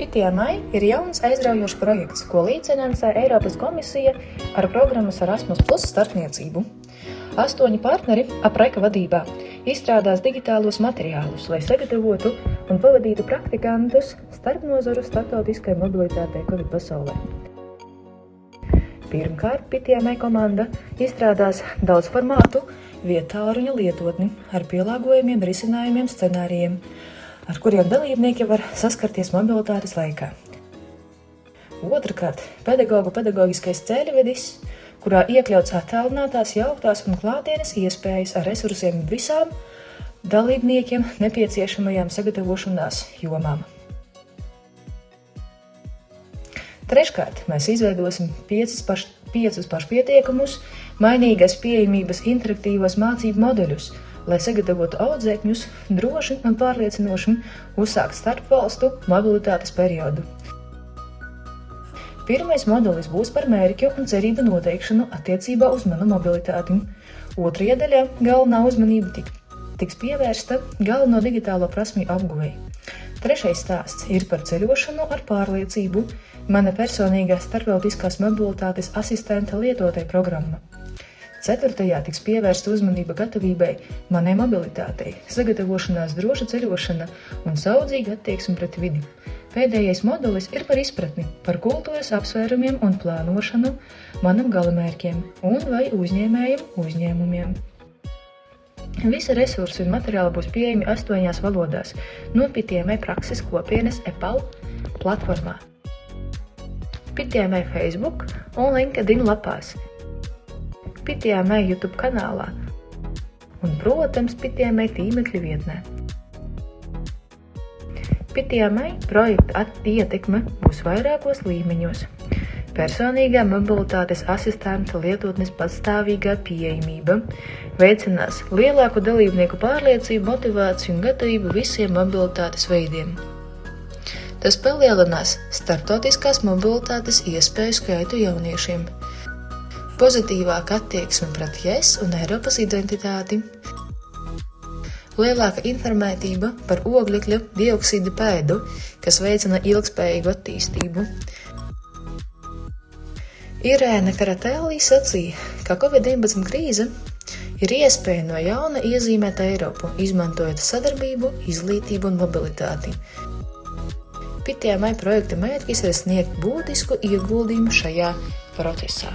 PTMI ir jauns aizraujošs projekts, ko līdzfinansē Eiropas komisija ar programmas Erasmus+ starpniecību. 8 partneri APREKA vadībā izstrādās digitālos materiālus, lai sagatavotu un pavadītu praktikantus starpnozaru starptautiskai mobilitātei Covid pasaulē. Pirmkārt, PTMI komanda izstrādās daudzformātu viedtālruņa lietotni ar pielāgojumiem risinājumiem scenārijiem, ar kuriem dalībnieki var saskarties mobilitātes laikā. Otrakārt, pedagoģiskais ceļvedis, kurā iekļauts attālinātās, jauktās un klātienes iespējas ar resursiem visām dalībniekiem nepieciešamajām sagatavošanās jomām. Treškārt, mēs izveidosim 5 pašpietiekamus, mainīgas pieejamības interaktīvos mācību modeļus, lai sagatavotu audzēkņus droši un pārliecinoši uzsākt starpvalstu mobilitātes periodu. Pirmais modelis būs par mērķu un cerību noteikšanu attiecībā uz manu mobilitāti. Otrajā daļā galvenā uzmanība tiks pievērsta galveno digitālo prasmju apguvei. Trešais stāsts ir par ceļošanu ar pārliecību, mana personīgā starptautiskās mobilitātes asistenta lietotāja programma. Ceturtajā tiks pievērsta uzmanība gatavībai manai mobilitātei, sagatavošanās droša ceļošana un saudzīga attieksme pret vidi. Pēdējais modelis ir par izpratni, par kultūras apsvērumiem un plānošanu manam galamērķiem un vai uzņēmumiem. Visi resursi un materiāli būs pieejami 8 valodās no PTMI prakses kopienes EPAL platformā, PTMI Facebook un LinkedIn lapās, PTMI YouTube kanālā un, protams, PTMI tīmekļa vietnē. PTMI projekta ietekme būs vairākos līmeņos. Personīgā mobilitātes asistenta lietotnes pastāvīgā pieejamība veicinās lielāku dalībnieku pārliecību, motivāciju un gatavību visiem mobilitātes veidiem. Tas palielinās starptautiskās mobilitātes iespēju skaitu jauniešiem, pozitīvāka attieksme pret JES un Eiropas identitāti, lielāka informētība par oglekļa dioksīda pēdu, kas veicina ilgspējīgu attīstību. Irēna Karatelī sacīja, ka Covid-19 krīze ir iespēja no jauna iezīmēt Eiropu, izmantojot sadarbību, izglītību un mobilitāti. PTMI projekta mērķis ir sniegt būtisku ieguldījumu šajā procesā.